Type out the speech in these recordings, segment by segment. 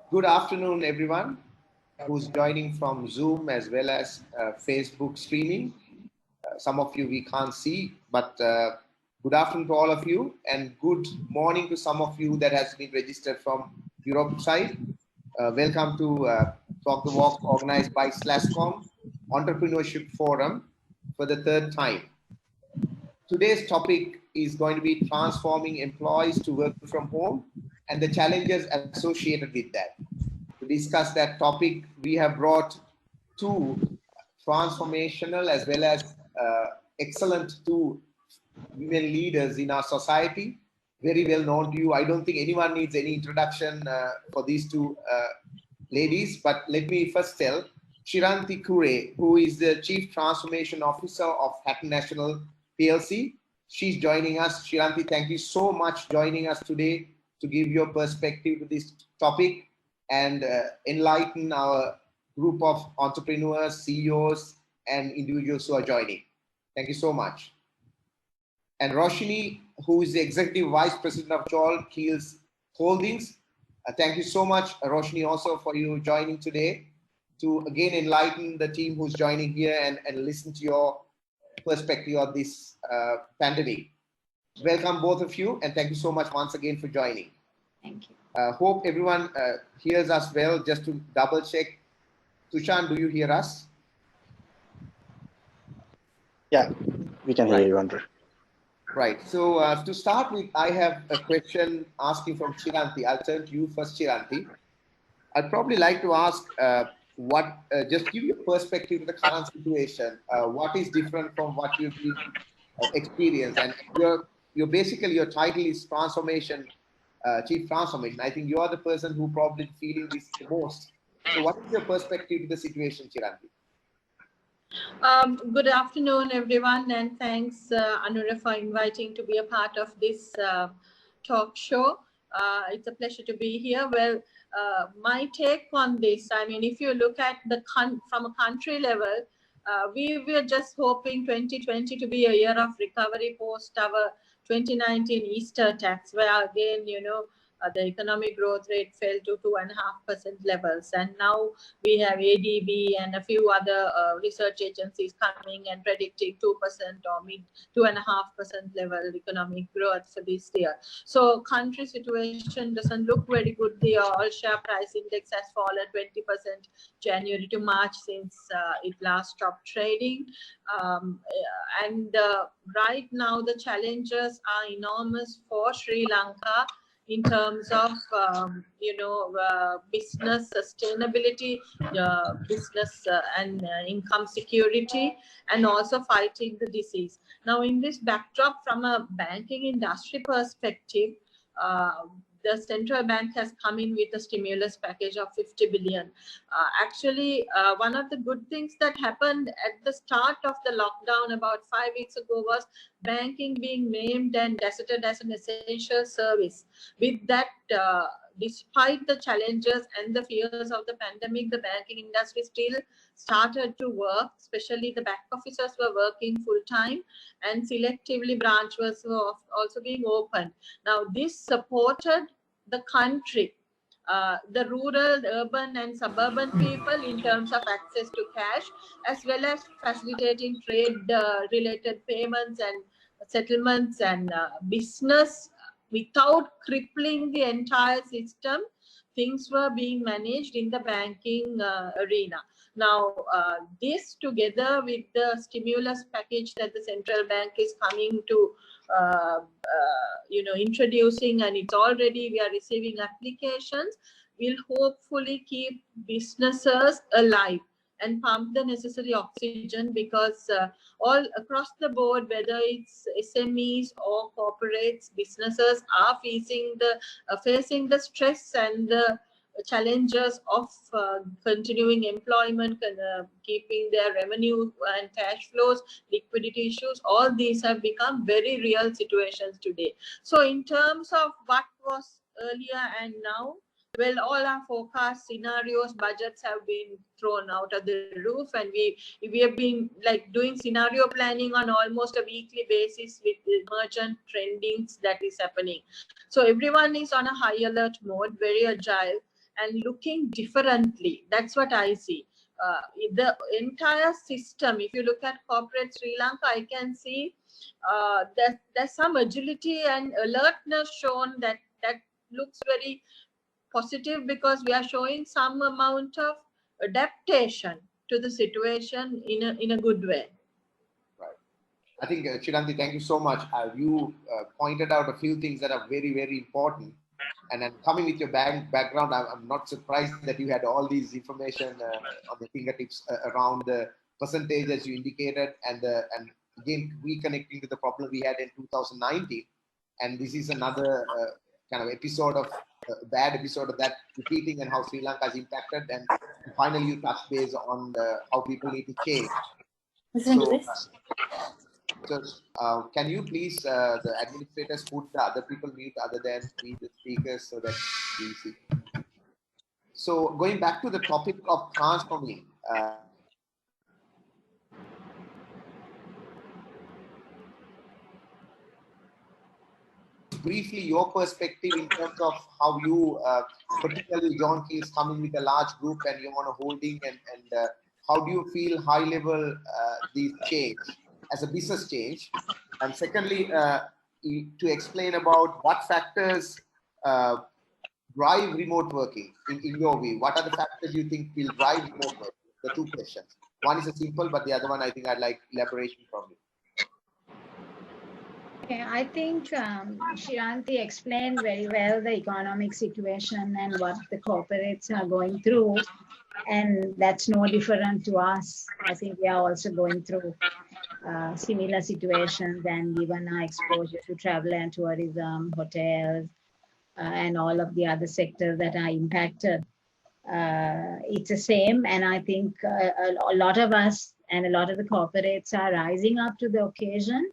Good afternoon, everyone who's joining from Zoom as well as Facebook streaming. Some of you we can't see, but good afternoon to all of you, and good morning to some of you that has been registered from Europe side. Welcome to Talk the Walk, organized by SLASSCOM Entrepreneurship Forum for the third time. Today's topic is going to be transforming employees to work from home and the challenges associated with that. To discuss that topic, we have brought two transformational as well as excellent two women leaders in our society, very well known to you. I don't think anyone needs any introduction for these two ladies, but let me first tell Chiranthi Cooray, who is the Chief Transformation Officer of Hatton National PLC. She's joining us. Chiranthi, thank you so much joining us today to give your perspective to this topic and enlighten our group of entrepreneurs, CEOs, and individuals who are joining. Thank you so much. And Roshanie, who is the Executive Vice President of Keells Holdings. Thank you so much, Roshanie, also for you joining today to again enlighten the team who's joining here and listen to your perspective on this pandemic. Welcome both of you, and thank you so much once again for joining. Thank you. Hope everyone hears us well. Just to double check, Tushan, do you hear us? Yeah, we can hear you, Andrew. Right. So to start with, I have a question asking from Chiranthi. I'll turn to you first, Chiranthi. I'd probably like to ask just give your perspective of the current situation. What is different from what you've been experienced? And basically your title is transformation, Chief Transformation. I think you're the person who probably feeling this the most. So what is your perspective of the situation, Chiranthi? Good afternoon, everyone, and thanks, Anura, for inviting to be a part of this talk show. It's a pleasure to be here. Well, my take on this, I mean, if you look at from a country level, we were just hoping 2020 to be a year of recovery post our 2019 Easter attacks, where again, the economic growth rate fell to 2.5% levels, and now we have ADB and a few other research agencies coming and predicting 2% or mid 2.5% level economic growth for this year. So country situation doesn't look very good. The all share price index has fallen 20% January to March since it last stopped trading, and right now the challenges are enormous for Sri Lanka in terms of business sustainability, business and income security, and also fighting the disease. Now, in this backdrop, from a banking industry perspective, the central bank has come in with a stimulus package of 50 billion. Actually, one of the good things that happened at the start of the lockdown about 5 weeks ago was banking being named and gazetted as an essential service. With that, despite the challenges and the fears of the pandemic, the banking industry still started to work, especially the back officers were working full time, and selectively branches were also being opened. Now, this supported the country, the rural, urban and suburban people in terms of access to cash, as well as facilitating trade related payments and settlements and business without crippling the entire system. Things were being managed in the banking arena. Now, this together with the stimulus package that the central bank is coming to introducing, and it's already we are receiving applications, will hopefully keep businesses alive and pump the necessary oxygen, because all across the board, whether it's SMEs or corporates, businesses are facing the stress and the challenges of continuing employment and keeping their revenue and cash flows, liquidity issues. All these have become very real situations today. So in terms of what was earlier and now, well, all our forecast scenarios, budgets have been thrown out of the roof, and we have been like doing scenario planning on almost a weekly basis with the emergent trendings that is happening. So everyone is on a high alert mode, very agile, and looking differently. That's what I see. The entire system, if you look at corporate Sri Lanka, I can see there's some agility and alertness shown that looks very positive, because we are showing some amount of adaptation to the situation in a good way. Right. I think, Chiranthi, thank you so much. You pointed out a few things that are very, very important. And then coming with your background, I'm not surprised that you had all these information on the fingertips around the percentages you indicated, and again reconnecting to the problem we had in 2019. And this is another kind of episode of bad episode of that repeating, and how Sri Lanka is impacted. And finally, you touch base on how people need to change. So, can you please, the administrators, put the other people mute other than me, the speakers, so that we see. So, going back to the topic of transforming. Briefly, your perspective in terms of how you, particularly John Keells coming with a large group and you want a holding, and how do you feel high level the change as a business change? And secondly, to explain about what factors drive remote working in your view. What are the factors you think will drive remote working? The two questions. One is a simple, but the other one I think I'd like elaboration from you. Okay, I think Chiranthi explained very well the economic situation and what the corporates are going through. And that's no different to us. I think we are also going through similar situations, and given our exposure to travel and tourism, hotels, and all of the other sectors that are impacted, it's the same. And I think a lot of us and a lot of the corporates are rising up to the occasion.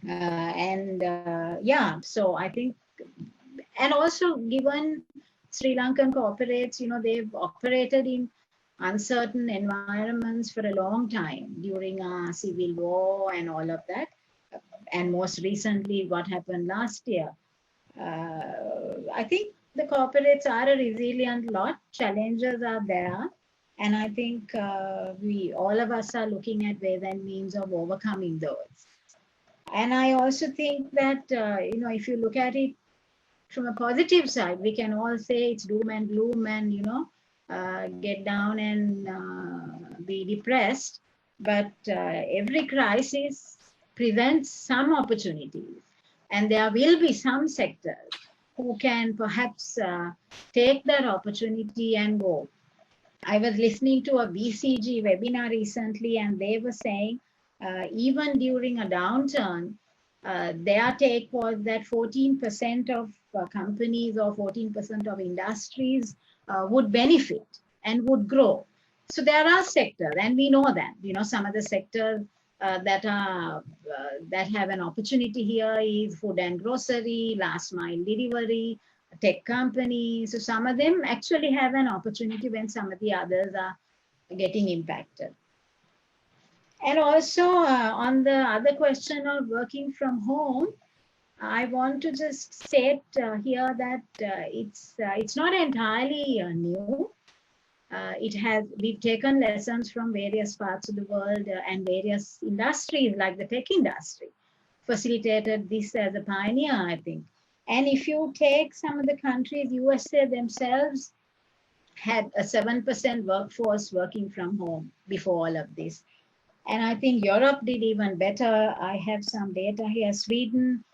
Yeah, so I think, and also given Sri Lankan corporates, they've operated in uncertain environments for a long time during our civil war and all of that. And most recently, what happened last year. I think the corporates are a resilient lot. Challenges are there. And I think all of us are looking at ways and means of overcoming those. And I also think that, if you look at it from a positive side, we can all say it's doom and gloom and, get down and be depressed. But every crisis presents some opportunities. And there will be some sectors who can perhaps take that opportunity and go. I was listening to a BCG webinar recently, and they were saying, even during a downturn, their take was that 14% of companies or 14% of industries would benefit and would grow. So there are sectors, and we know that, some of the sectors that have an opportunity here is food and grocery, last mile delivery, tech companies. So some of them actually have an opportunity when some of the others are getting impacted. And also on the other question of working from home, I want to just state here that it's not entirely new. We've taken lessons from various parts of the world and various industries, like the tech industry, facilitated this as a pioneer, I think. And if you take some of the countries, USA themselves had a 7% workforce working from home before all of this. And I think Europe did even better. I have some data here. Sweden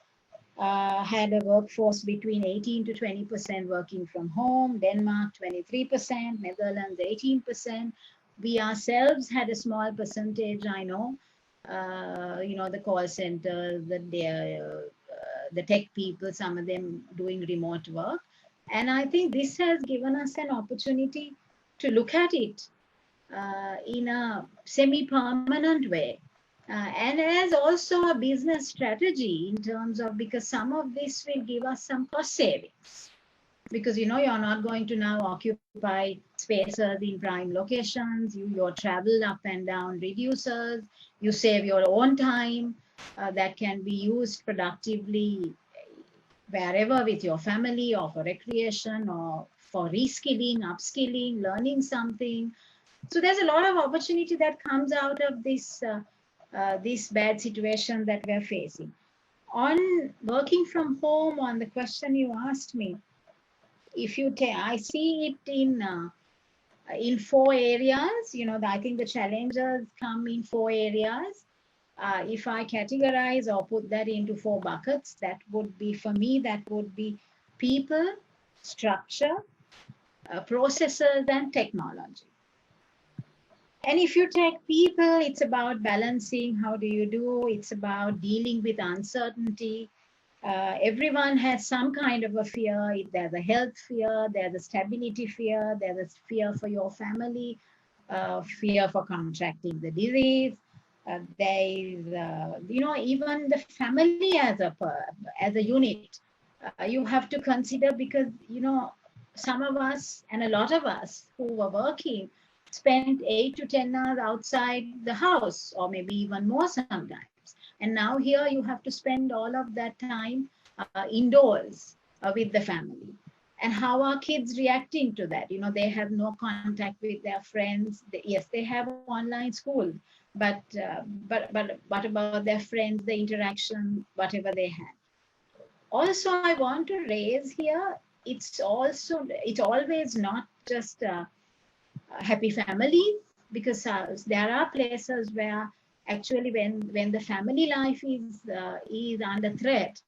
had a workforce between 18 to 20% working from home, Denmark 23%, Netherlands 18%. We ourselves had a small percentage, I know, the call centers, the tech people, some of them doing remote work. And I think this has given us an opportunity to look at it in a semi-permanent way. And as also a business strategy in terms of, because some of this will give us some cost savings. Because, you're not going to now occupy spaces in prime locations, your travel up and down reduces, you save your own time that can be used productively wherever with your family or for recreation or for reskilling, upskilling, learning something. So there's a lot of opportunity that comes out of this bad situation that we're facing. On working from home, on the question you asked me, if you take, I see it in 4 areas. You know, I think the challenges come in 4 areas. If I categorize or put that into 4 buckets, that would be, for me, that would be people, structure, processes, and technology. And if you take people, it's about balancing. How do you do? It's about dealing with uncertainty. Everyone has some kind of a fear. There's a health fear, there's a stability fear, there's a fear for your family, fear for contracting the disease. There is, you know, even the family as a unit, you have to consider, because, you know, some of us and a lot of us who were working spent 8 to 10 hours outside the house, or maybe even more sometimes. And now here you have to spend all of that time indoors with the family. And how are kids reacting to that? You know, they have no contact with their friends. Yes, they have online school, but what about their friends, the interaction, whatever they have? Also, I want to raise here, it's always not just happy families, because there are places where actually when the family life is under threat,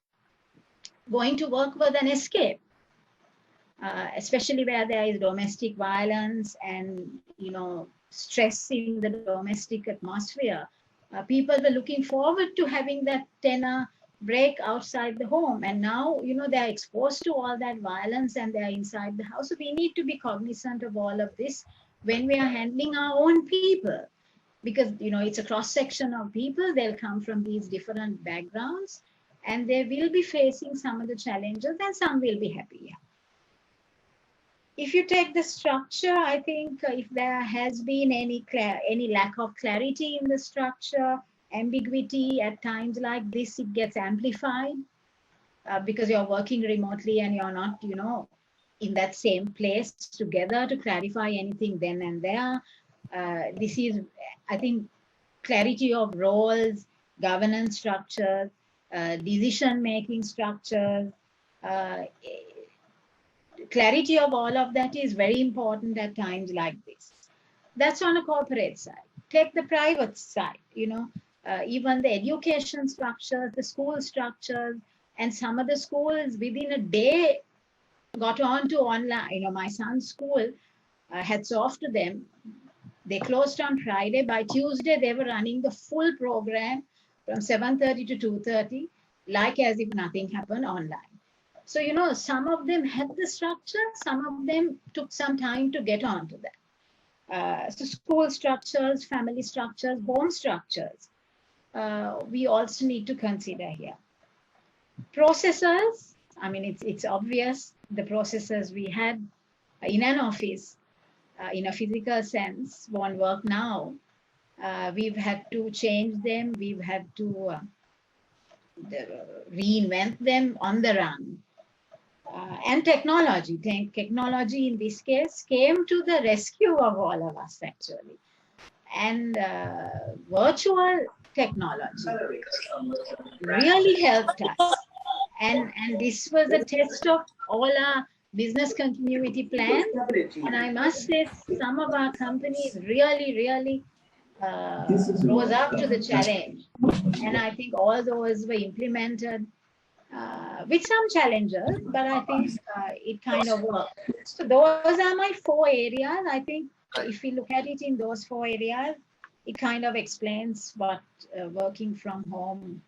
going to work was an escape, especially where there is domestic violence and, you know, stress in the domestic atmosphere. People were looking forward to having that 10-hour break outside the home, and now, you know, they're exposed to all that violence and they're inside the house. So we need to be cognizant of all of this when we are handling our own people, because, you know, it's a cross section of people. They'll come from these different backgrounds and they will be facing some of the challenges, and some will be happy. Yeah. If you take the structure, I think if there has been any lack of clarity in the structure, ambiguity at times like this, it gets amplified because you're working remotely and you're not, you know, in that same place together to clarify anything then and there. This is, I think, clarity of roles, governance structures, decision-making structures, clarity of all of that is very important at times like this. That's on a corporate side. Take the private side, you know, even the education structures, the school structures, and some of the schools within a day got on to online. You know, my son's school, hats off to them. They closed on Friday. By Tuesday, they were running the full program from 7:30 to 2:30, like as if nothing happened online. So, you know, some of them had the structure, some of them took some time to get onto that. So school structures, family structures, home structures, we also need to consider here. Processes, I mean, it's obvious the processes we had in an office, in a physical sense, won't work now. We've had to change them. We've had to reinvent them on the run. And technology in this case came to the rescue of all of us actually. And virtual technology really helped us. And this was a test of all our business continuity plans. And I must say, some of our companies really rose up to the challenge. And I think all those were implemented with some challenges, but I think it kind of worked. So those are my 4 areas. I think if we look at it in those 4 areas, it kind of explains what working from home,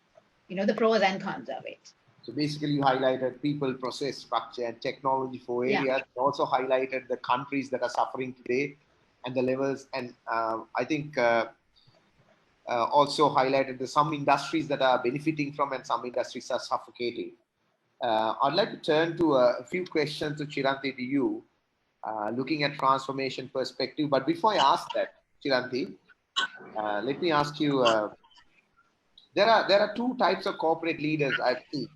you know, the pros and cons of it. So basically you highlighted people, process, structure, and technology 4 areas. Yeah. You also highlighted the countries that are suffering today and the levels. And I think also highlighted some industries that are benefiting from and some industries are suffocating. I'd like to turn to a few questions to Chiranthi, to you, looking at transformation perspective. But before I ask that, Chiranthi, let me ask you, there are 2 types of corporate leaders, I think.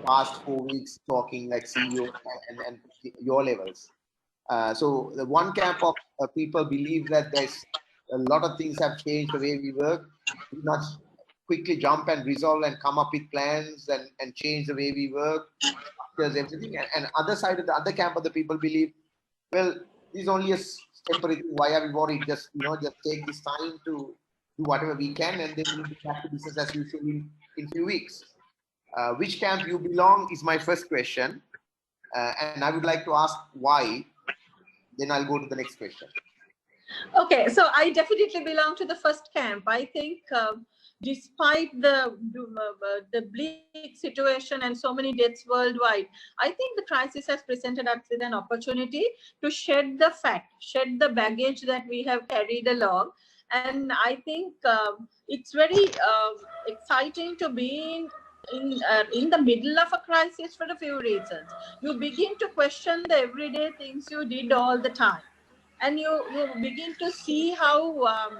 The past 4 weeks talking like CEO and your levels. So the one camp of people believe that there's a lot of things have changed the way we work. We must quickly jump and resolve and come up with plans and change the way we work, structures, everything. And other side of the other camp of the people believe, well, this is only a temporary thing. Why are we worried? Just take this time to do whatever we can, and then we'll be back to business as usual in few weeks. Which camp you belong is my first question, and I would like to ask why. Then I'll go to the next question. Okay, so I definitely belong to the first camp. I think despite the bleak situation and so many deaths worldwide, I think the crisis has presented us with an opportunity to shed the baggage that we have carried along. And I think it's very exciting to be in the middle of a crisis for a few reasons. You begin to question the everyday things you did all the time, and you begin to see how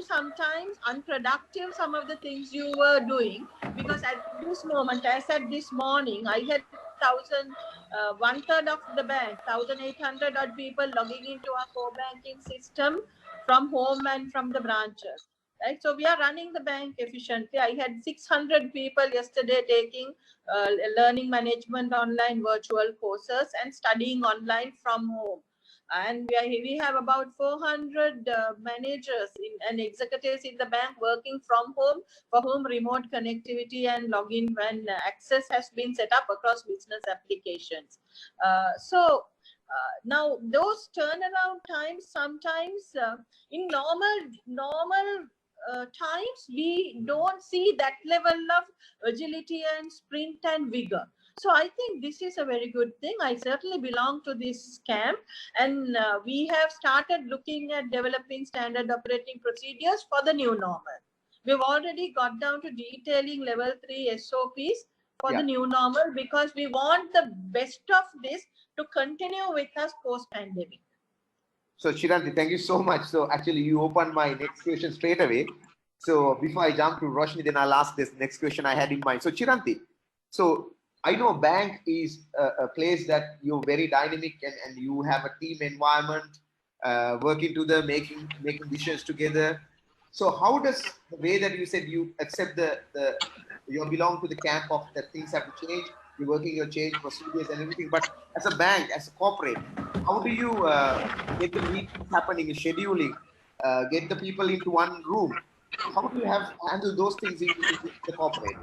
sometimes unproductive some of the things you were doing, because at this moment, as at this morning, I had 1/3 of the bank, 1,800 odd people logging into our core banking system from home and from the branches. Right, so we are running the bank efficiently. I had 600 people yesterday taking learning management online virtual courses and studying online from home. And we have about 400 managers and executives in the bank working from home, for whom remote connectivity and login and access has been set up across business applications. Now those turnaround times, sometimes in normal times, we don't see that level of agility and sprint and vigor. So I think this is a very good thing. I certainly belong to this camp, and we have started looking at developing standard operating procedures for the new normal. We've already got down to detailing level 3 SOPs for the new normal, because we want the best of this to continue with us post-pandemic. So Chiranthi, thank you so much. So actually you opened my next question straight away. So before I jump to Roshanie, then I'll ask this next question I had in mind. So Chiranthi, so I know bank is a place that you're very dynamic and you have a team environment, working together, making decisions together. So how does the way that you said you accept you belong to the camp of that things have to change, you're working your change procedures and everything, but as a bank, as a corporate, how do you get the meetings happening, scheduling, get the people into one room? How do you handle those things in the corporate?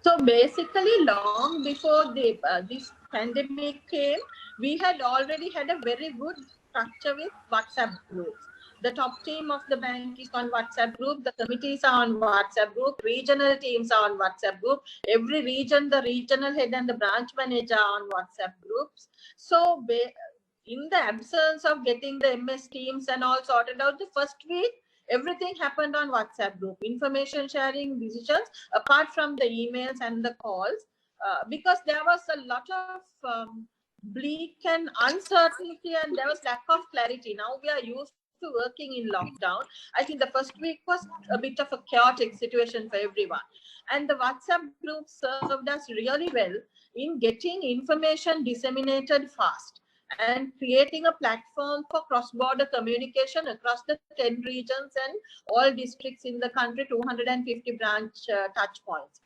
So basically, long before this pandemic came, we had already had a very good structure with WhatsApp groups. The top team of the bank is on WhatsApp group. The committees are on WhatsApp group. Regional teams are on WhatsApp group. Every region, the regional head and the branch manager are on WhatsApp groups. So in the absence of getting the MS teams and all sorted out, the first week, everything happened on WhatsApp group. Information sharing, decisions, apart from the emails and the calls, because there was a lot of bleak and uncertainty, and there was lack of clarity. Now we are used to working in lockdown. I think the first week was a bit of a chaotic situation for everyone. And the WhatsApp group served us really well in getting information disseminated fast and creating a platform for cross-border communication across the 10 regions and all districts in the country, 250 branch touch points.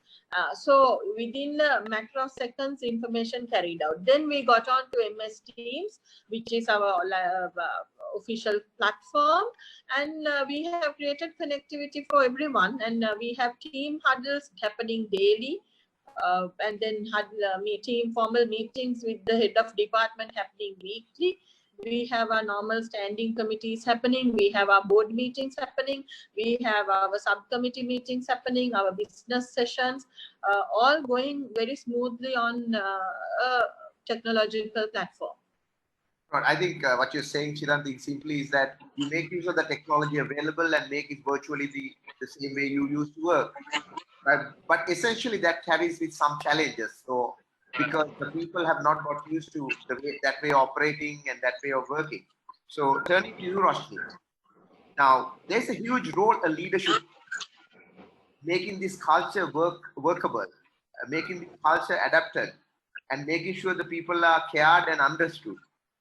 So within a matter of seconds, information carried out. Then we got on to MS Teams, which is our official platform, and we have created connectivity for everyone, and we have team huddles happening daily. And then had formal meetings with the head of department happening weekly. We have our normal standing committees happening. We have our board meetings happening. We have our subcommittee meetings happening, our business sessions, all going very smoothly on a technological platform. I think what you're saying, Chiranthi, simply is that you make use of the technology available and make it virtually the same way you used to work. But essentially that carries with some challenges. So because the people have not got used to that way of operating and that way of working. So turning to you, Roshanie. Now, there's a huge role a leadership making this culture workable. making the culture adapted, and making sure the people are cared and understood.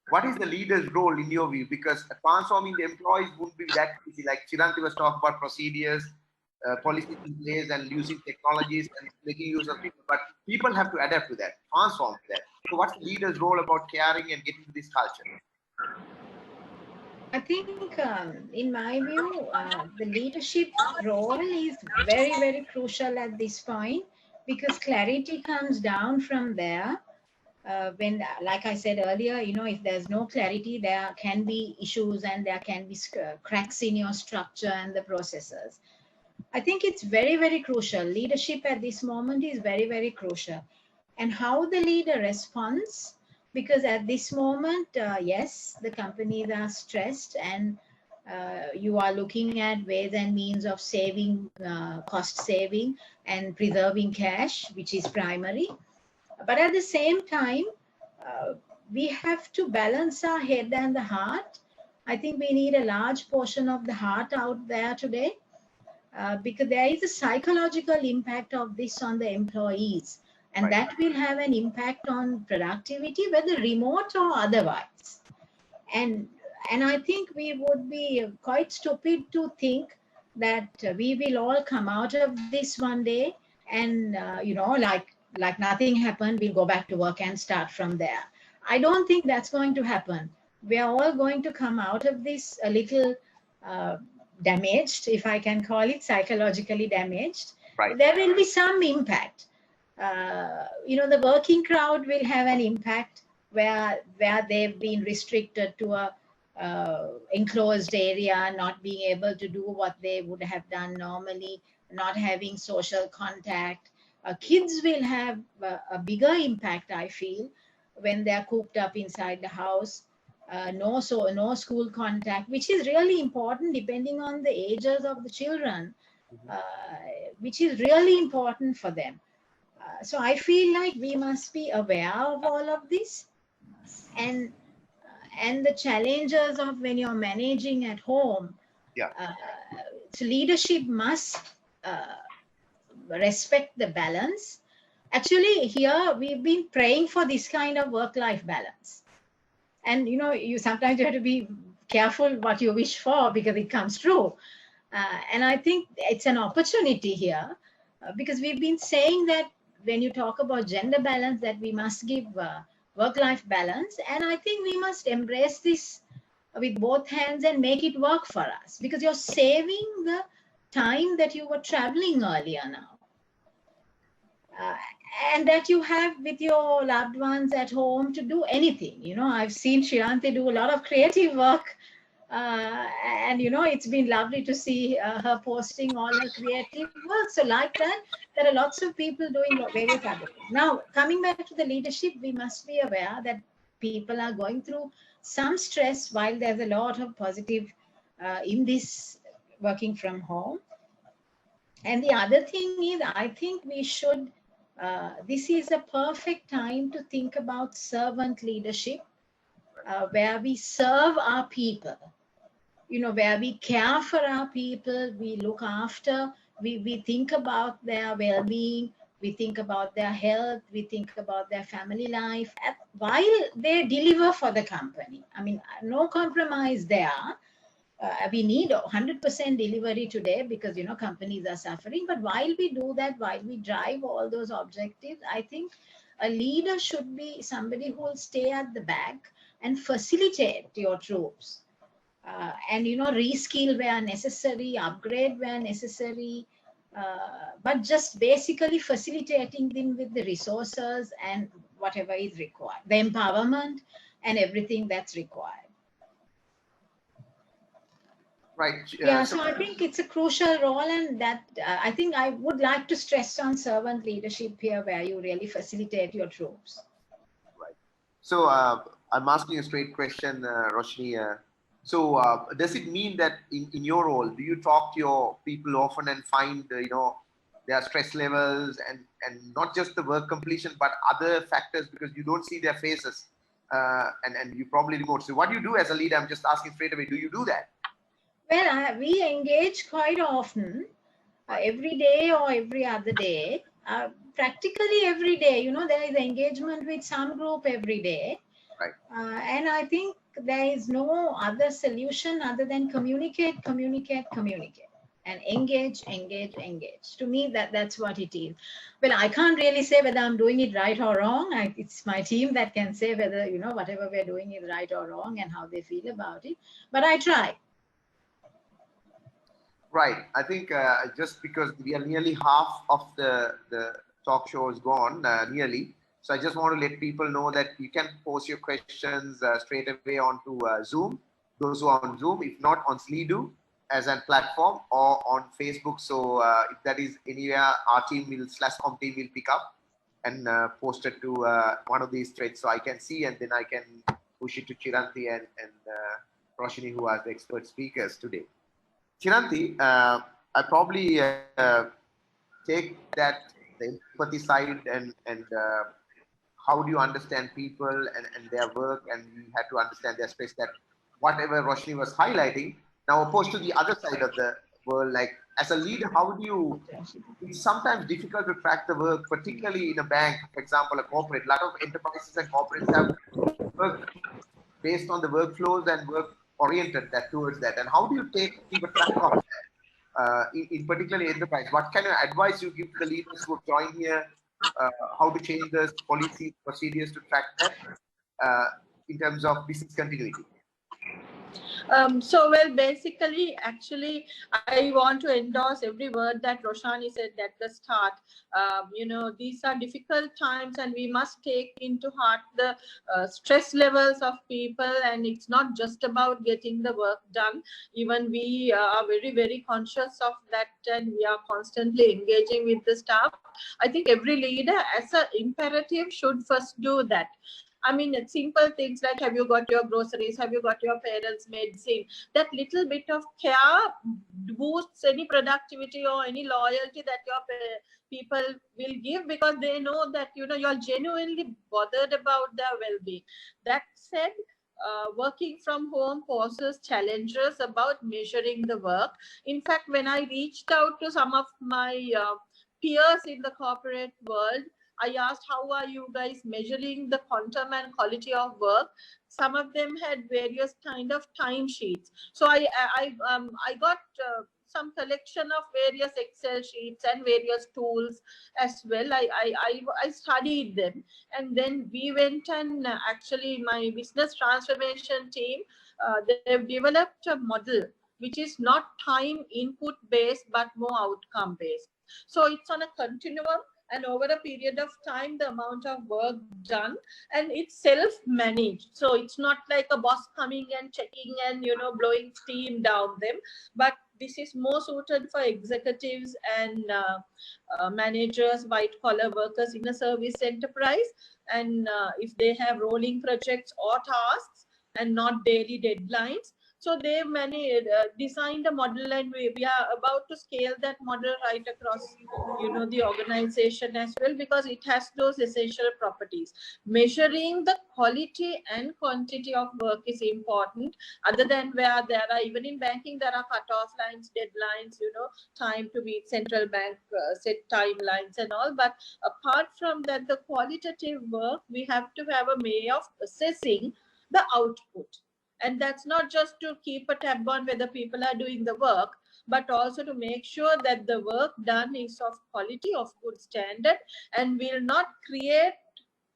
What is the leader's role in your view? Because transforming the employees wouldn't be that easy. Like Chiranthi was talking about procedures, policies in place, and using technologies and making use of people. But people have to adapt to that, transform to that. So what's the leader's role about caring and getting to this culture? I think, in my view, the leadership role is very, very crucial at this point, because clarity comes down from there. When, like I said earlier, if there's no clarity, there can be issues and there can be cracks in your structure and the processes. I think it's very, very crucial. Leadership at this moment is very, very crucial. And how the leader responds, because at this moment, yes, the companies are stressed, and you are looking at ways and means of saving, cost saving and preserving cash, which is primary. But at the same time, we have to balance our head and the heart. I think we need a large portion of the heart out there today, because there is a psychological impact of this on the employees. And Right. that will have an impact on productivity, whether remote or otherwise. And I think we would be quite stupid to think that we will all come out of this one day and, like nothing happened, we'll go back to work and start from there. I don't think that's going to happen. We are all going to come out of this a little damaged, if I can call it, psychologically damaged. Right. There will be some impact. The working crowd will have an impact where they've been restricted to a enclosed area, not being able to do what they would have done normally, not having social contact. Kids will have a bigger impact, I feel, when they're cooped up inside the house. No school contact, which is really important depending on the ages of the children, which is really important for them. So I feel like we must be aware of all of this, and the challenges of when you're managing at home. Yeah. So leadership must respect the balance. Actually, here we've been praying for this kind of work-life balance. And, you sometimes have to be careful what you wish for, because it comes true. And I think it's an opportunity here, because we've been saying that when you talk about gender balance, that we must give work-life balance. And I think we must embrace this with both hands and make it work for us, because you're saving the time that you were traveling earlier now. And that you have with your loved ones at home to do anything. I've seen Chiranthi do a lot of creative work. And, it's been lovely to see her posting all her creative work. So like that, there are lots of people doing various other things. Now, coming back to the leadership, we must be aware that people are going through some stress, while there's a lot of positive in this working from home. And the other thing is, I think we should, this is a perfect time to think about servant leadership, where we serve our people, where we care for our people, we look after, we think about their well-being, we think about their health, we think about their family life, while they deliver for the company. I mean, no compromise there. We need 100% delivery today, because, companies are suffering. But while we do that, while we drive all those objectives, I think a leader should be somebody who will stay at the back and facilitate your troops. And, reskill where necessary, upgrade where necessary, but just basically facilitating them with the resources and whatever is required, the empowerment and everything that's required. Right. Yeah, so I think it's a crucial role, and that I think I would like to stress on servant leadership here, where you really facilitate your troops. Right. So I'm asking a straight question, Roshanie. So does it mean that in your role, do you talk to your people often and find, their stress levels and not just the work completion, but other factors, because you don't see their faces and you probably remote. So what do you do as a leader? I'm just asking straight away, do you do that? Well, we engage quite often, every day or every other day. practically every day, you know, there is engagement with some group every day. Right. And I think there is no other solution other than communicate, communicate, communicate, and engage, engage, engage. To me, that's what it is. Well, I can't really say whether I'm doing it right or wrong. It's my team that can say whether, you know, whatever we're doing is right or wrong and how they feel about it. But I try. Right. I think just because we are nearly half of the talk show is gone, nearly. So I just want to let people know that you can post your questions straight away onto Zoom, those who are on Zoom, if not on Slido as a platform, or on Facebook. So if that is anywhere, our team will, SLASSCOM team will pick up and post it to one of these threads so I can see, and then I can push it to Chiranthi and Roshanie, who are the expert speakers today. Chiranthi, I probably take that the empathy side and how do you understand people and their work, and you had to understand their space, that whatever Roshani was highlighting. Now, opposed to the other side of the world, like as a leader, how do you, it's sometimes difficult to track the work, particularly in a bank, for example, a corporate. A lot of enterprises and corporates have work based on the workflows and work oriented that towards that. And how do you keep a track of that, in particular enterprise? What kind of advice you give to the leaders who join here? How to change the policies, procedures to track that in terms of business continuity? So, well, basically, actually, I want to endorse every word that Roshani said at the start. You know, these are difficult times and we must take into heart the stress levels of people, and it's not just about getting the work done. Even we are very, very conscious of that, and we are constantly engaging with the staff. I think every leader as an imperative should first do that. I mean, it's simple things like, have you got your groceries? Have you got your parents' medicine? That little bit of care boosts any productivity or any loyalty that your people will give, because they know that, you know, you're genuinely bothered about their well-being. That said, working from home poses challenges about measuring the work. In fact, when I reached out to some of my peers in the corporate world, I asked, how are you guys measuring the quantum and quality of work? Some of them had various kind of timesheets. So I got some collection of various Excel sheets and various tools as well. I studied them, and then we went and actually my business transformation team, they've developed a model which is not time input based but more outcome based. So it's on a continuum, and over a period of time, the amount of work done, and it's self-managed. So it's not like a boss coming and checking and, you know, blowing steam down them, but this is more suited for executives and managers, white-collar workers in a service enterprise. And if they have rolling projects or tasks and not daily deadlines, so they designed a model, and we are about to scale that model right across, you know, the organization as well, because it has those essential properties. Measuring the quality and quantity of work is important, other than where there are, even in banking, there are cutoff lines, deadlines, you know, time to meet central bank set timelines and all. But apart from that, the qualitative work, we have to have a way of assessing the output. And that's not just to keep a tab on whether people are doing the work, but also to make sure that the work done is of quality, of good standard, and will not create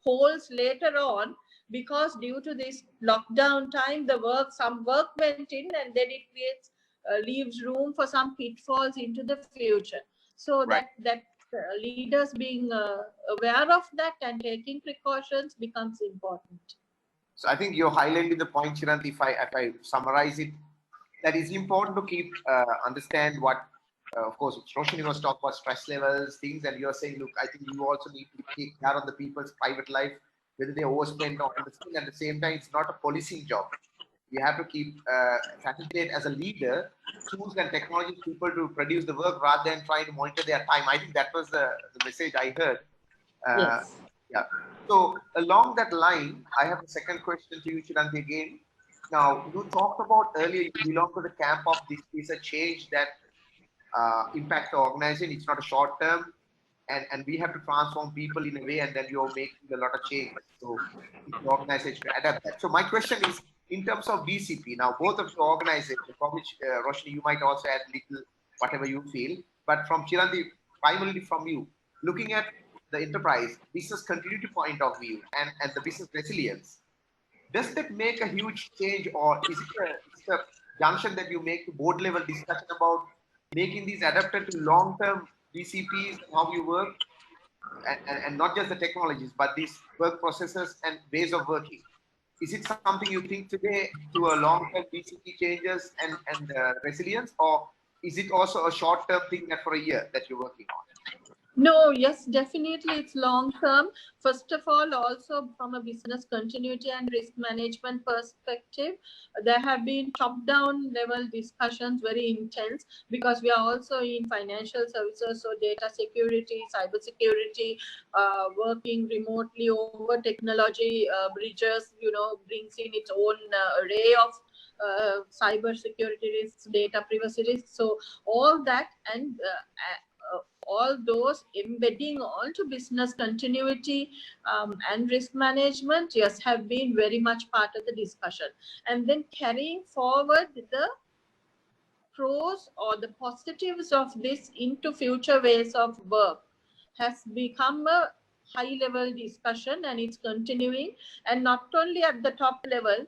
holes later on, because due to this lockdown time, some work went in, and then it leaves room for some pitfalls into the future. So right. that leaders being aware of that and taking precautions becomes important. So I think you're highlighting the point, Chiranthi, if I summarize it, that it's important to keep understand what, of course, Roshani was talking about stress levels, things, and you're saying, look, I think you also need to take care of the people's private life, whether they overspend or underspend. At the same time, it's not a policing job. You have to keep facilitate as a leader tools and technology people to produce the work rather than trying to monitor their time. I think that was the message I heard. Yes. Yeah. So along that line, I have a second question to you, Chiranthi, again. Now, you talked about earlier, you belong to the camp of this is a change that impacts the organization. It's not a short term. and we have to transform people in a way, and then you're making a lot of change. So the organization to adapt that. So my question is, in terms of BCP, now both of the organizations, for which Roshanie, you might also add little whatever you feel, but from Chiranthi, primarily from you, looking at the enterprise business continuity point of view and the business resilience, does that make a huge change, or is it a junction that you make to board level discussion about making these adapted to long-term BCPs and how you work, and not just the technologies, but these work processes and ways of working? Is it something you think today to a long-term BCP changes and resilience, or is it also a short-term thing that for a year that you're working on? No, yes, definitely it's long term. First of all, also from a business continuity and risk management perspective, there have been top-down level discussions, very intense, because we are also in financial services, so data security, cyber security, working remotely over technology bridges, brings in its own array of cyber security risks, data privacy risks. So all that and all those embedding onto business continuity and risk management, yes, have been very much part of the discussion. And then carrying forward the pros or the positives of this into future ways of work has become a high level discussion, and it's continuing, and not only at the top level.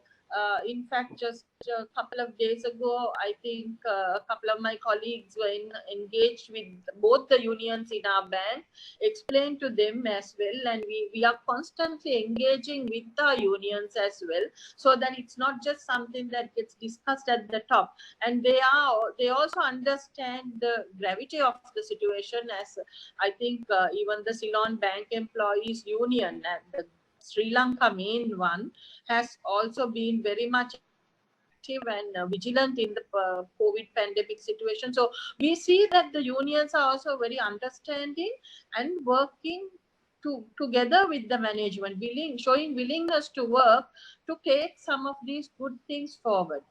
In fact, just a couple of days ago, I think a couple of my colleagues were engaged with both the unions in our bank, explained to them as well, and we are constantly engaging with the unions as well, so that it's not just something that gets discussed at the top. And they also understand the gravity of the situation, as I think even the Ceylon Bank Employees Union and the Sri Lanka main one has also been very much active and vigilant in the COVID pandemic situation. So we see that the unions are also very understanding and working together with the management, showing willingness to work to take some of these good things forward.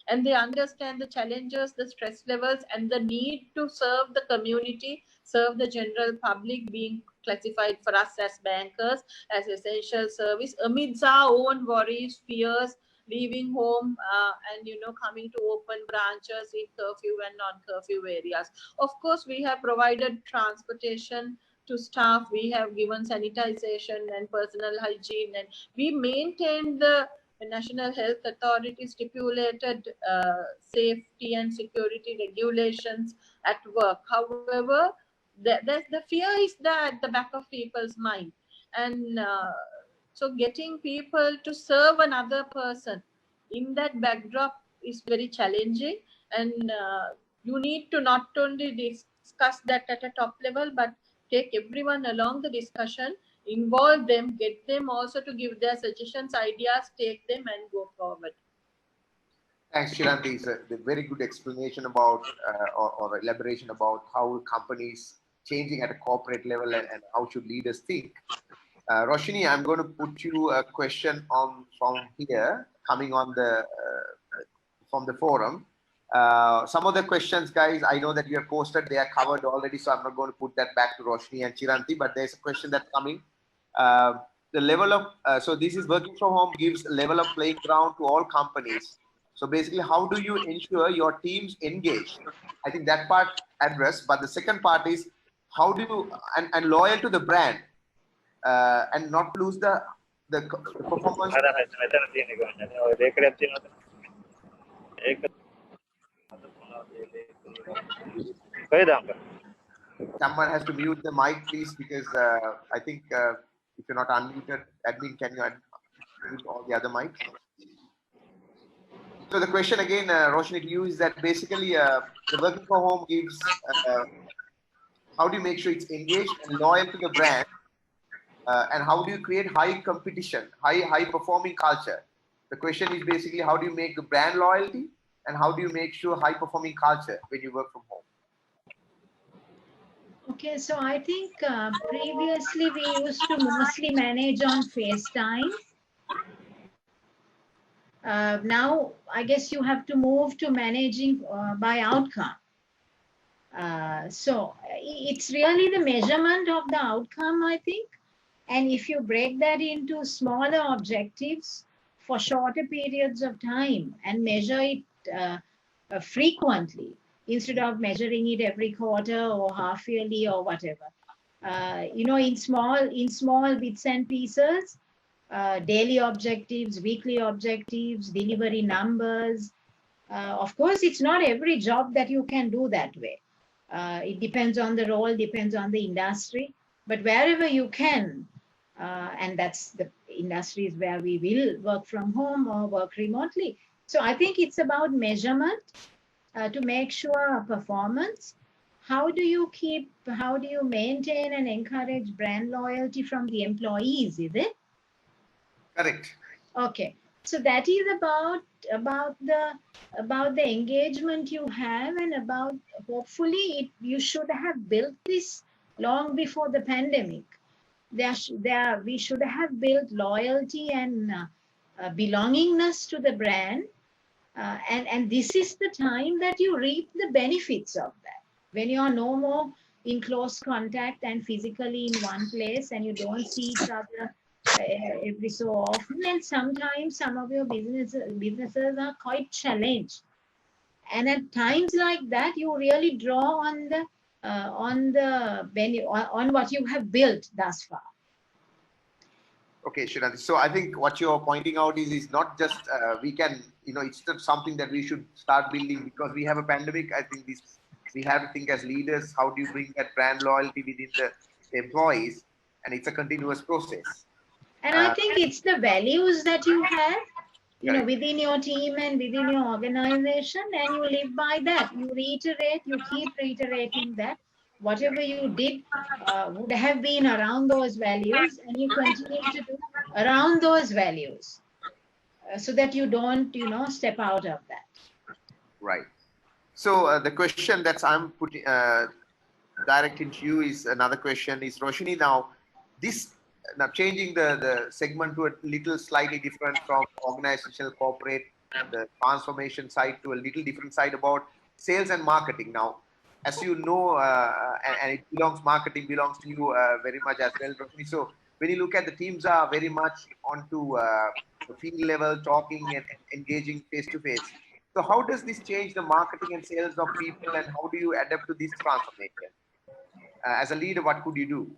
And they understand the challenges, the stress levels, and the need to serve the community, serve the general public, being classified for us as bankers as essential service amidst our own worries, fears, leaving home and coming to open branches in curfew and non-curfew areas. Of course, we have provided transportation to staff, we have given sanitization and personal hygiene, and we maintain the National Health Authority stipulated safety and security regulations at work. However, the fear is there at the back of people's mind, and so getting people to serve another person in that backdrop is very challenging, and you need to not only discuss that at a top level, but take everyone along the discussion, involve them, get them also to give their suggestions, ideas, take them and go forward. Thanks, Chiranthi. It's a very good explanation about or elaboration about how companies changing at a corporate level and how should leaders think. Roshanie, I'm going to put you a question from here, coming on the from the forum. Some of the questions, guys, I know that you have posted, they are covered already, so I'm not going to put that back to Roshanie and Chiranthi, but there's a question that's coming. The level of, so this is working from home gives a level of playing ground to all companies. So basically, how do you ensure your teams engage? I think that part addressed, but the second part is how do you, and loyal to the brand and not lose the performance. Someone has to mute the mic, please, because I think if you're not unmuted, admin, can you unmute all the other mics? So the question again, Roshanie, to you is that basically the working from home gives, how do you make sure it's engaged and loyal to the brand? And how do you create high competition, high performing culture? The question is basically how do you make the brand loyalty and how do you make sure high performing culture when you work from home? Okay, so I think previously we used to mostly manage on FaceTime. Now, I guess you have to move to managing by outcome. So it's really the measurement of the outcome, I think. And if you break that into smaller objectives for shorter periods of time and measure it frequently, instead of measuring it every quarter or half yearly or whatever, in small bits and pieces, daily objectives, weekly objectives, delivery numbers. Of course, it's not every job that you can do that way. It depends on the role, depends on the industry, but wherever you can, and that's the industries where we will work from home or work remotely. So I think it's about measurement to make sure performance. How do you maintain and encourage brand loyalty from the employees, is it? Correct. Okay. So that is about the engagement you have, and about hopefully you should have built this long before the pandemic. We should have built loyalty and belongingness to the brand, and this is the time that you reap the benefits of that. When you are no more in close contact and physically in one place, and you don't see each other every so often, and sometimes some of your businesses are quite challenged, and at times like that you really draw on what you have built thus far. Okay, Chiranthi. So I think what you're pointing out is not just we can, it's not something that we should start building because we have a pandemic. I think we have to think as leaders, how do you bring that brand loyalty within the employees, and it's a continuous process. And I think it's the values that you have, within your team and within your organization, and you live by that. You keep reiterating that. Whatever you did would have been around those values, and you continue to do around those values so that you don't, step out of that. Right. So the question that I'm putting directing to you is another question is, Roshanie, now changing the segment to a little slightly different from organizational corporate, the transformation side to a little different side about sales and marketing. Now, as you know, and marketing belongs to you very much as well, Roshanie. So when you look at the teams are very much onto the field level, talking and engaging face to face. So how does this change the marketing and sales of people, and how do you adapt to this transformation? As a leader, what could you do?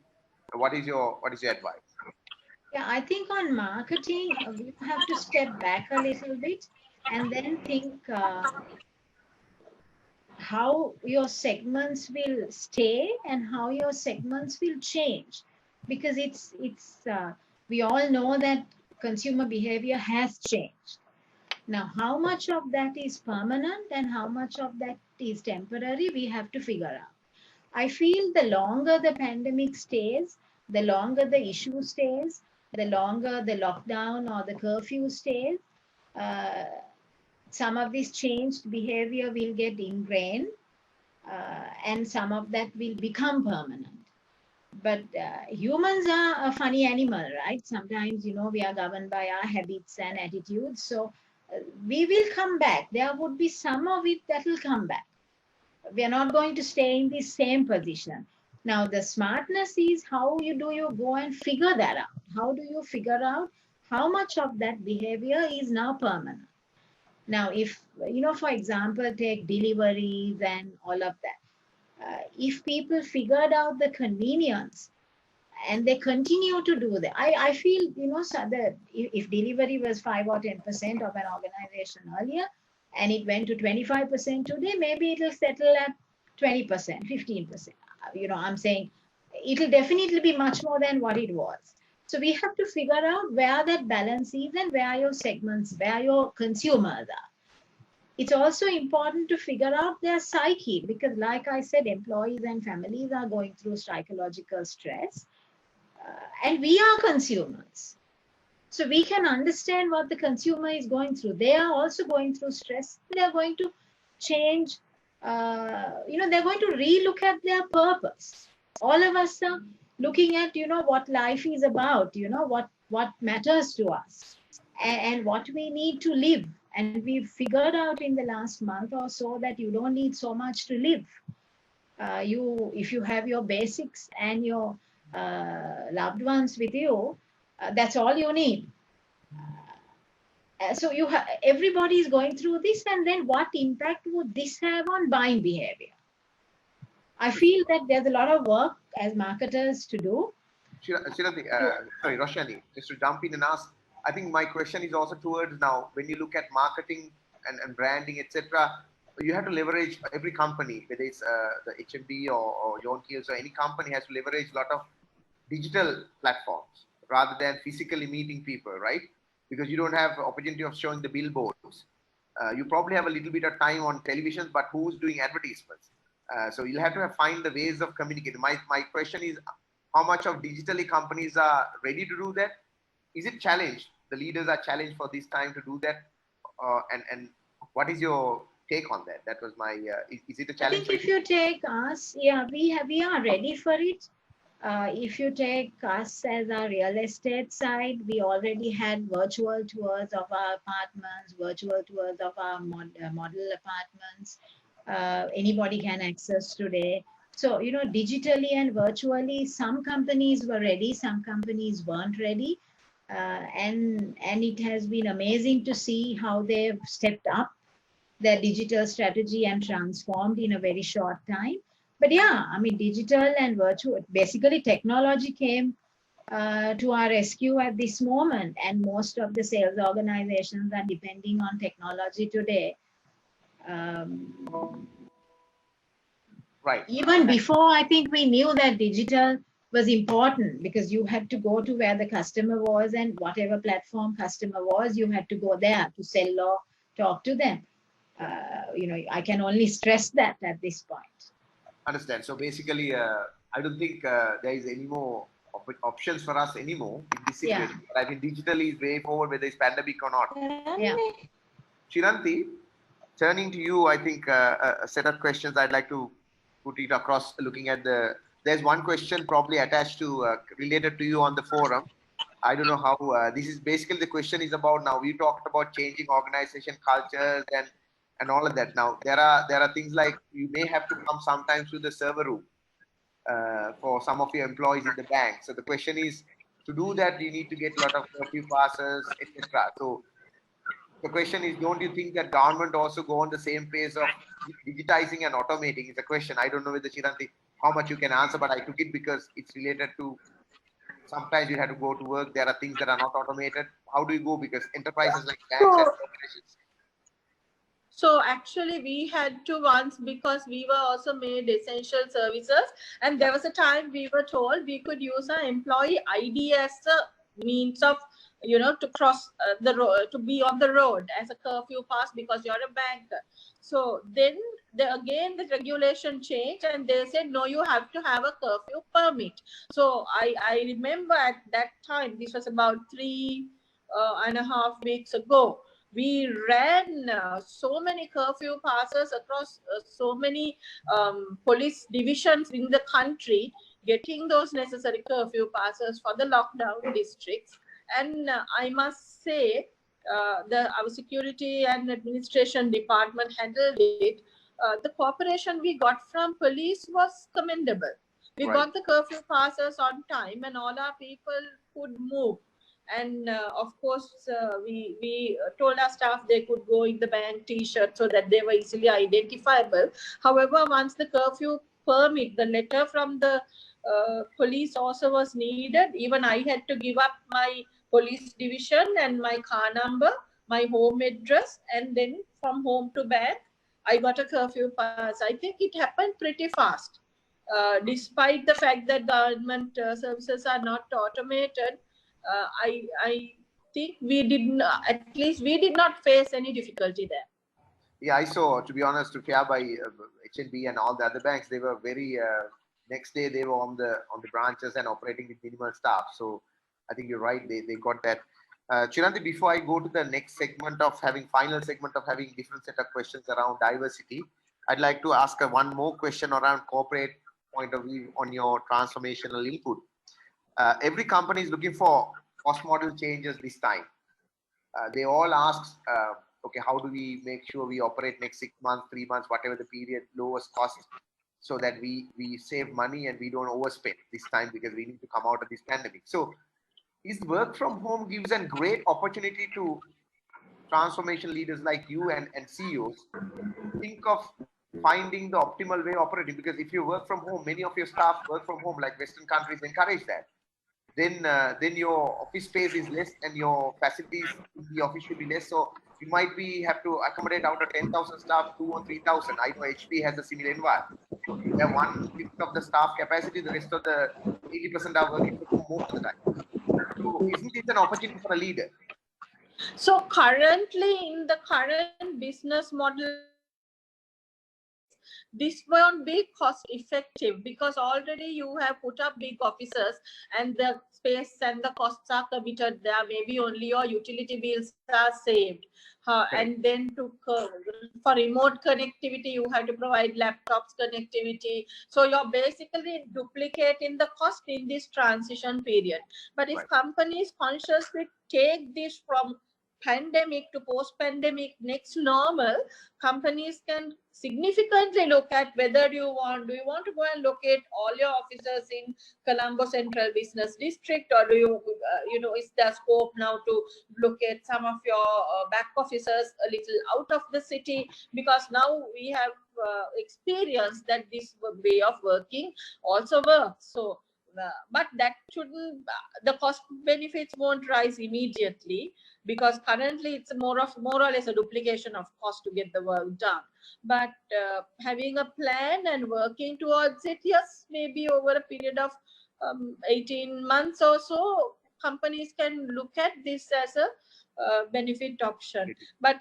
What is your advice? Yeah, I think on marketing, we have to step back a little bit and then think how your segments will stay and how your segments will change, because we all know that consumer behavior has changed. Now, how much of that is permanent and how much of that is temporary, we have to figure out. I feel the longer the pandemic stays, the longer the issue stays, the longer the lockdown or the curfew stays, some of this changed behavior will get ingrained, and some of that will become permanent. But humans are a funny animal, right? Sometimes, we are governed by our habits and attitudes. So we will come back. There would be some of it that will come back. We are not going to stay in the same position. Now, the smartness is how you go and figure that out? How do you figure out how much of that behavior is now permanent? Now, if, for example, take deliveries and all of that. If people figured out the convenience and they continue to do that, I feel, so that if delivery was 5 or 10% of an organization earlier, and it went to 25% today, maybe it will settle at 20%, 15%. I'm saying it will definitely be much more than what it was. So we have to figure out where that balance is and where your segments, where your consumers are. It's also important to figure out their psyche, because like I said, employees and families are going through psychological stress, and we are consumers. So we can understand what the consumer is going through. They are also going through stress. They're going to change, they're going to relook at their purpose. All of us are looking at, what life is about, what matters to us and what we need to live. And we've figured out in the last month or so that you don't need so much to live. if you have your basics and your loved ones with you, that's all you need. So everybody is going through this, and then what impact would this have on buying behavior? I feel that there's a lot of work as marketers to do. Chiranthi, sorry, Roshanie, just to jump in and ask, I think my question is also towards now, when you look at marketing and branding, etc., you have to leverage every company, whether it's the HMB or John Keells, or any company has to leverage a lot of digital platforms rather than physically meeting people, right? Because you don't have the opportunity of showing the billboards. You probably have a little bit of time on television, but who's doing advertisements? So you'll have to find the ways of communicating. My question is, how much of digitally companies are ready to do that? Is it challenged? The leaders are challenged for this time to do that? And what is your take on that? That was my, is it a challenge? I think if you take us, yeah, we are ready for it. If you take us as our real estate side, we already had virtual tours of our apartments, virtual tours of our model apartments. Anybody can access today. So, you know, digitally and virtually, some companies were ready, some companies weren't ready. And it has been amazing to see how they've stepped up their digital strategy and transformed in a very short time. But yeah, I mean, digital and virtual, basically technology came to our rescue at this moment, and most of the sales organizations are depending on technology today. Right. Even before, I think we knew that digital was important, because you had to go to where the customer was, and whatever platform customer was, you had to go there to sell or talk to them. You know, I can only stress that at this point. Understand. So basically, I don't think there is any more options for us anymore in this situation. Yeah. But I think digitally is way forward, whether it's pandemic or not. Yeah. Chiranthi, turning to you, I think a set of questions I'd like to put it across, looking at there's one question probably attached to, related to you on the forum. I don't know how, this is basically the question is about now. We talked about changing organization cultures and all of that. Now, there are things like you may have to come sometimes to the server room for some of your employees in the bank. So the question is, to do that, you need to get a lot of curfew passes, etc. So the question is, don't you think that government also go on the same pace of digitizing and automating? Is the question. I don't know whether Chiranthi, how much you can answer, but I took it because it's related to sometimes you have to go to work. There are things that are not automated. How do you go? Because enterprises like banks and corporations. So actually we had to once, because we were also made essential services, and there was a time we were told we could use our employee ID as a means of, you know, to cross the road, to be on the road as a curfew pass, because you're a banker. So then again the regulation changed, and they said, no, you have to have a curfew permit. So I remember at that time, this was about 3.5 weeks ago, we ran so many curfew passes across so many police divisions in the country, getting those necessary curfew passes for the lockdown districts. And I must say, our security and administration department handled it. The cooperation we got from police was commendable. We got the curfew passes on time, and all our people could move. And of course, we told our staff they could go in the bank t-shirt so that they were easily identifiable. However, once the curfew permit, the letter from the police also was needed. Even I had to give up my police division and my car number, my home address, and then from home to bank, I got a curfew pass. I think it happened pretty fast. Despite the fact that government services are not automated, I think we didn't, at least we did not face any difficulty there. Yeah, I saw, to be honest, to care by HNB and all the other banks, they were very, next day they were on the branches and operating with minimal staff. So I think you're right, they got that. Chiranthi, before I go to the next segment of final segment of having different set of questions around diversity, I'd like to ask one more question around corporate point of view on your transformational input. Every company is looking for cost model changes this time. They all ask, okay, how do we make sure we operate next 6 months, 3 months, whatever the period, lowest cost? so that we save money and we don't overspend this time because we need to come out of this pandemic. So is work from home gives a great opportunity to transformation leaders like you and CEOs think of finding the optimal way of operating, because if you work from home, many of your staff work from home, like Western countries encourage that. Then your office space is less and your facilities in the office should be less. So you might have to accommodate out of 10,000 staff, 2 or 3,000. I know HP has a similar environment. Where 1/5 of the staff capacity, the rest of the 80% are working from home most of the time. So isn't it an opportunity for a leader? So currently in the current business model, this won't be cost effective because already you have put up big offices and the space and the costs are committed there. Maybe only your utility bills are saved. And then for remote connectivity, you have to provide laptops connectivity. So you're basically duplicating the cost in this transition period. But if companies consciously take this from pandemic to post-pandemic next normal, companies can significantly look at whether do you want to go and locate all your offices in Colombo Central Business District, or do you is there scope now to locate some of your back offices a little out of the city, because now we have experienced that this way of working also works. So but that shouldn't, the cost benefits won't rise immediately, because currently it's more or less a duplication of cost to get the work done. But having a plan and working towards it, yes, maybe over a period of 18 months or so, companies can look at this as a benefit option. But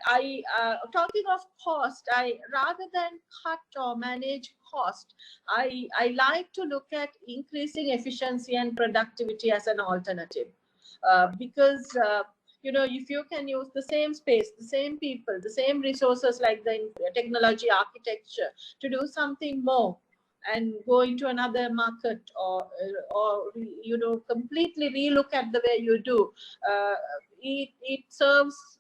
talking of cost, rather than cut or manage cost, I like to look at increasing efficiency and productivity as an alternative, because if you can use the same space, the same people, the same resources like the technology architecture to do something more and go into another market, or completely relook at the way you do, it serves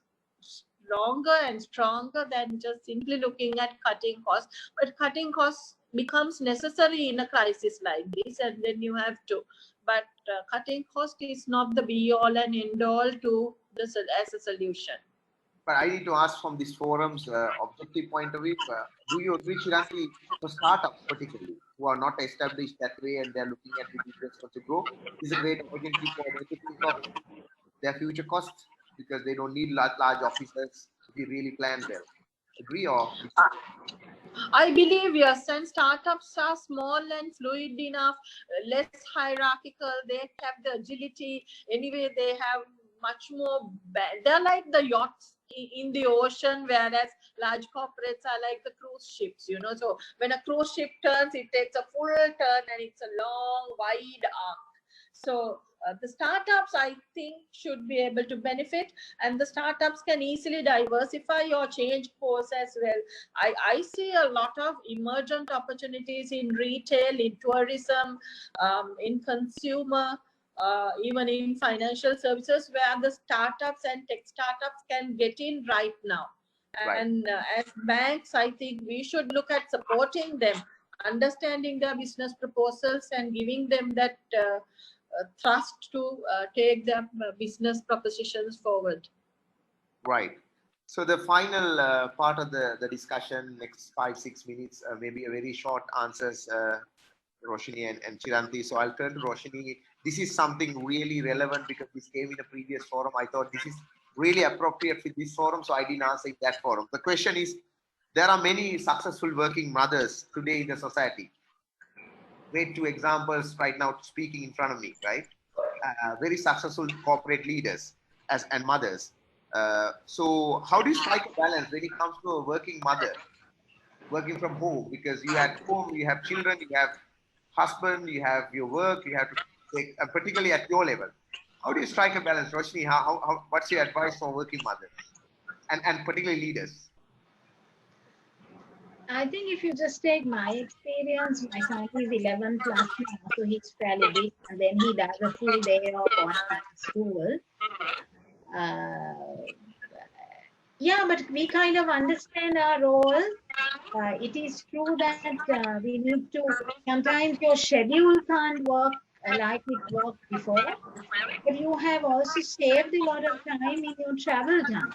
longer and stronger than just simply looking at cutting costs. But cutting costs becomes necessary in a crisis like this, and then you have to. But cutting cost is not the be-all and end-all to this as a solution. But I need to ask from this forum's objective point of view, do you agree, Chiranthi, for startups particularly, who are not established that way and they're looking at the business to grow, is a great opportunity for them to think of their future costs, because they don't need large offices to be really planned well. Agree or disagree? I believe yes, and startups are small and fluid enough, less hierarchical. They have the agility. Anyway, they have much more. They're like the yachts in the ocean, whereas large corporates are like the cruise ships. So when a cruise ship turns, it takes a full turn and it's a long, wide arc. So the startups, I think, should be able to benefit, and the startups can easily diversify your change course as well. I see a lot of emergent opportunities in retail, in tourism, in consumer, even in financial services, where the startups and tech startups can get in right now. And as banks, I think we should look at supporting them, understanding their business proposals and giving them that thrust to take their business propositions forward. Right. So the final part of the discussion, next 5-6 minutes, maybe a very short answers, Roshanie and Chiranthi. So I'll turn to Roshanie. This is something really relevant because this came in a previous forum. I thought this is really appropriate for this forum, so I didn't answer in that forum. The question is, there are many successful working mothers today in the society. Great 2 examples right now speaking in front of me, right? Very successful corporate leaders and mothers. So how do you strike a balance when it comes to a working mother, working from home? Because you at home, you have children, you have husband, you have your work, you have to take, particularly at your level. How do you strike a balance, Roshanie? What's your advice for working mothers and particularly leaders? I think if you just take my experience, my son is 11 plus now, so he's fairly big, and then he does a full day of online school. Yeah, but we kind of understand our role, It is true that we need to, sometimes your schedule can't work like it worked before, but you have also saved a lot of time in your travel time.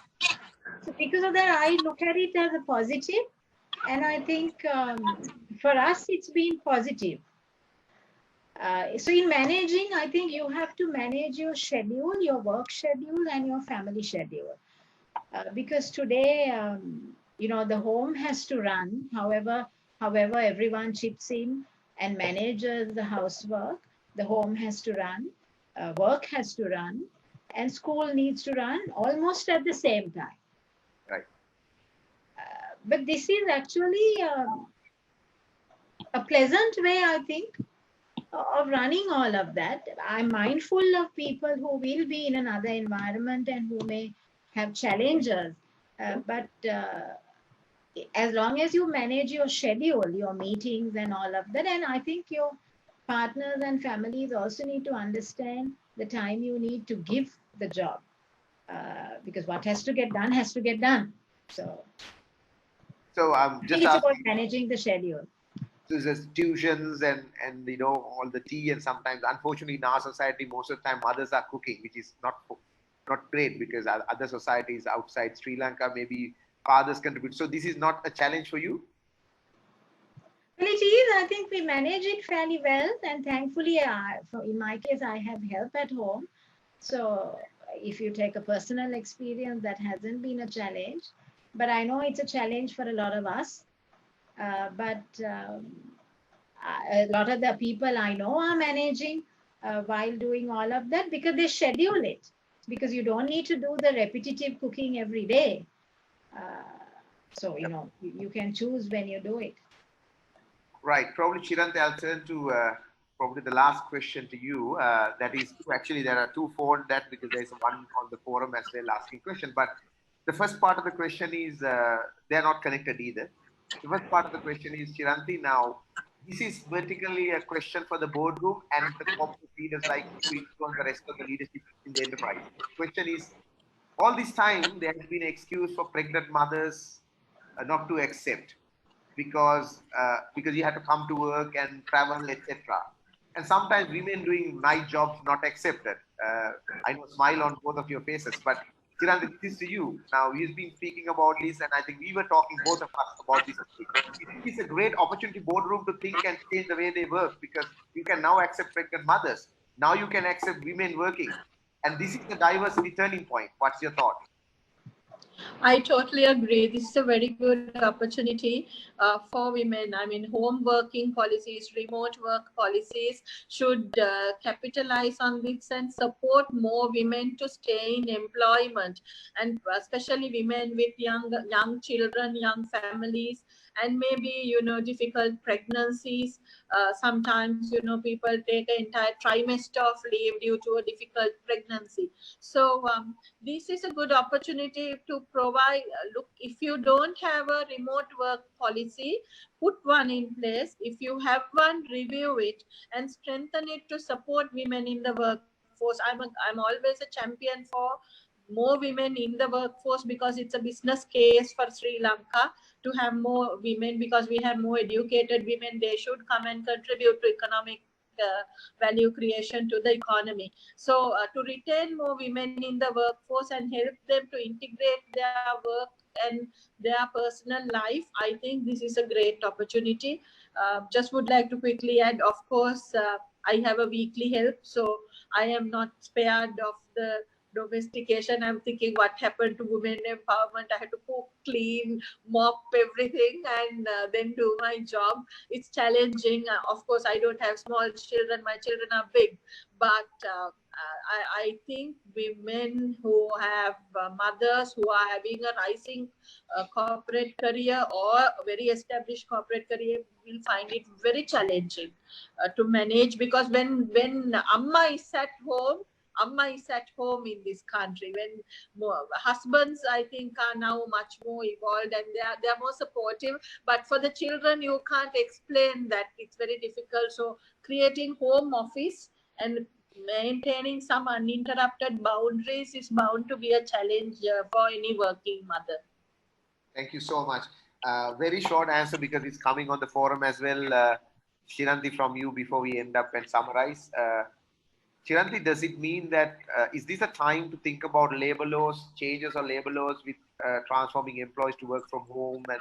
So because of that, I look at it as a positive, and I think for us, it's been positive. So in managing, I think you have to manage your schedule, your work schedule, and your family schedule. Because today, you know, the home has to run. However, everyone chips in and manages the housework. The home has to run, work has to run, and school needs to run almost at the same time. Right. But this is actually a pleasant way, I think, of running all of that. I'm mindful of people who will be in another environment and who may have challenges. But as long as you manage your schedule, your meetings and all of that, and I think your partners and families also need to understand the time you need to give the job. Because what has to get done has to get done. So I'm just it's about managing the schedule. So there's tuitions and you know, all the tea, and sometimes, unfortunately, in our society, most of the time mothers are cooking, which is not great, because other societies outside Sri Lanka, maybe fathers contribute. So this is not a challenge for you? Well, it is. I think we manage it fairly well, and thankfully, in my case, I have help at home. So if you take a personal experience, that hasn't been a challenge, but I know it's a challenge for a lot of us. But a lot of the people I know are managing while doing all of that, because they schedule it, because you don't need to do the repetitive cooking every day. So, you know, you can choose when you do it. Right. Probably, Chiranthi, I'll turn to probably the last question to you. That is, actually, there are two for that, because there's one on the forum as well asking question. But the first part of the question is, they're not connected either. The first part of the question is, Chiranthi, now, this is vertically a question for the boardroom and the corporate leaders like you and the rest of the leadership in the enterprise. The question is, all this time, there has been an excuse for pregnant mothers not to accept, because you have to come to work and travel, etc. And sometimes women doing night jobs not accepted. I know smile on both of your faces, but Chiranthi, this is to you. Now, he's been speaking about this, and I think we were talking, both of us, about this. It's a great opportunity, boardroom, to think and change the way they work, because you can now accept pregnant mothers. Now you can accept women working. And this is the diversity turning point. What's your thought? I totally agree. This is a very good opportunity for women. I mean, home working policies, remote work policies should capitalize on this and support more women to stay in employment, and especially women with young children, young families, and maybe, you know, difficult pregnancies. Sometimes, you know, people take an entire trimester of leave due to a difficult pregnancy. So this is a good opportunity to provide. Look, if you don't have a remote work policy, put one in place. If you have one, review it and strengthen it to support women in the workforce. I'm always a champion for more women in the workforce, because it's a business case for Sri Lanka to have more women, because we have more educated women. They should come and contribute to economic value creation to the economy. So to retain more women in the workforce and help them to integrate their work and their personal life, I think this is a great opportunity. Just would like to quickly add, of course, I have a weekly help, so I am not spared of the domestication. I'm thinking, what happened to women empowerment? I had to cook, clean, mop everything, and then do my job. It's challenging. Of course, I don't have small children. My children are big, but I think women who have mothers who are having a rising corporate career or very established corporate career will find it very challenging to manage, because when Amma is at home, Amma is at home in this country. When husbands, I think, are now much more evolved and they are more supportive. But for the children, you can't explain that. It's very difficult. So creating home office and maintaining some uninterrupted boundaries is bound to be a challenge for any working mother. Thank you so much. Very short answer because it's coming on the forum as well. Chiranthi, from you before we end up and summarize. Chiranthi, does it mean that is this a time to think about labor laws, changes or labor laws with transforming employees to work from home and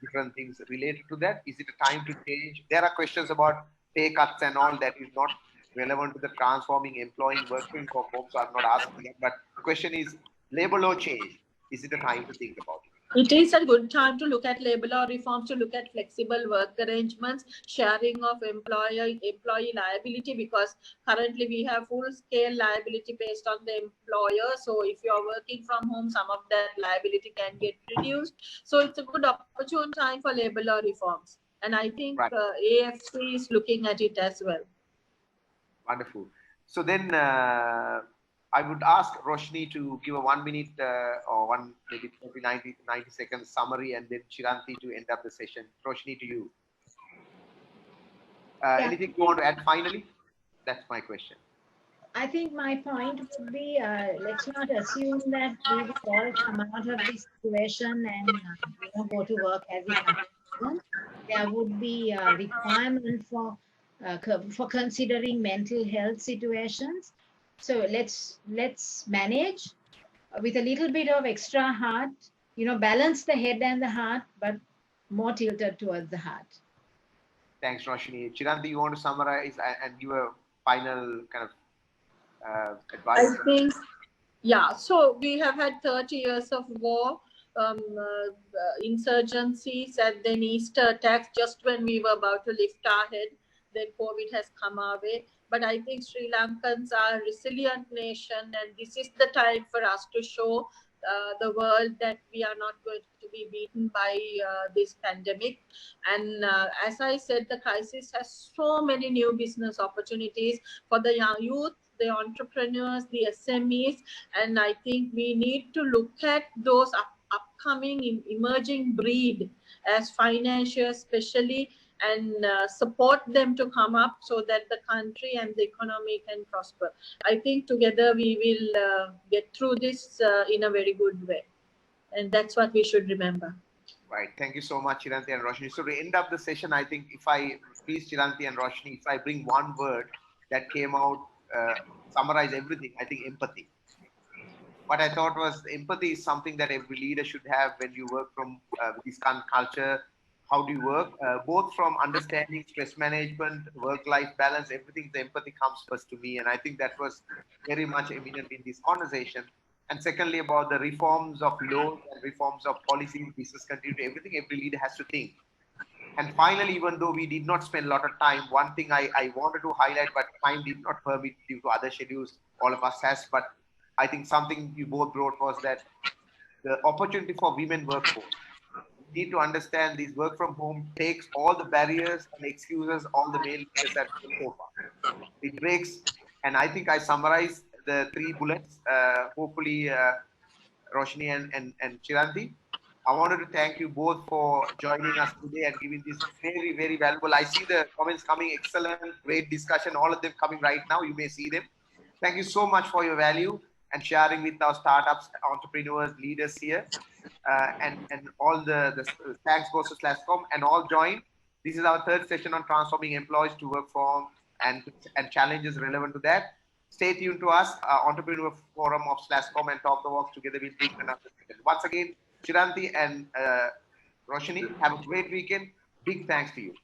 different things related to that? Is it a time to change? There are questions about pay cuts and all that is not relevant to the transforming employee working from home, so I'm not asking that. But the question is labor law change. Is it a time to think about it? It is a good time to look at labor law reforms, to look at flexible work arrangements, sharing of employee liability, because currently we have full scale liability based on the employer. So if you are working from home, some of that liability can get reduced. So it's a good opportune time for labor law reforms. And I think Right. AFC is looking at it as well. Wonderful. So then I would ask Roshni to give a 1 minute or maybe 90 seconds summary, and then Chiranthi to end up the session. Roshni, to you. Anything you want to add finally? That's my question. I think my point would be, let's not assume that we will all come out of this situation and go to work as if nothing happened. There would be a requirement for considering mental health situations. So let's manage with a little bit of extra heart. Balance the head and the heart, but more tilted towards the heart. Thanks, Roshni. Chiranthi, you want to summarize and give a final kind of advice? I think, yeah, so we have had 30 years of war, insurgencies, and then Easter attacks just when we were about to lift our head. Then COVID has come our way. But I think Sri Lankans are a resilient nation, and this is the time for us to show the world that we are not going to be beaten by this pandemic. And as I said, the crisis has so many new business opportunities for the young youth, the entrepreneurs, the SMEs, and I think we need to look at those upcoming emerging breed as financiers especially, and support them to come up so that the country and the economy can prosper. I think together we will get through this in a very good way. And that's what we should remember. Right. Thank you so much, Chiranthi and Roshni. So to end up the session, I think if I, please Chiranthi and Roshni, if I bring one word that came out, summarize everything, I think empathy. What I thought was empathy is something that every leader should have when you work from this kind of culture. How do you work? Both from understanding stress management, work-life balance, everything, the empathy comes first to me. And I think that was very much eminent in this conversation. And secondly, about the reforms of laws and reforms of policy, business continuity, everything every leader has to think. And finally, even though we did not spend a lot of time, one thing I wanted to highlight, but time did not permit due to other schedules, all of us has, but I think something you both brought was that the opportunity for women workforce. We need to understand this work from home takes all the barriers and excuses all the male leaders have done so far. It breaks, and I think I summarized the 3 bullets, hopefully Roshni and Chiranthi. I wanted to thank you both for joining us today and giving this very, very valuable. I see the comments coming, excellent, great discussion, all of them coming right now. You may see them. Thank you so much for your value and sharing with our startups, entrepreneurs, leaders here. And all the thanks goes to SLASSCOM and all join. This is our 3rd session on transforming employees to work from and challenges relevant to that. Stay tuned to us, Entrepreneur Forum of SLASSCOM and Talk the Walk together. We'll take another session. Once again, Chiranthi and Roshni, have a great weekend. Big thanks to you.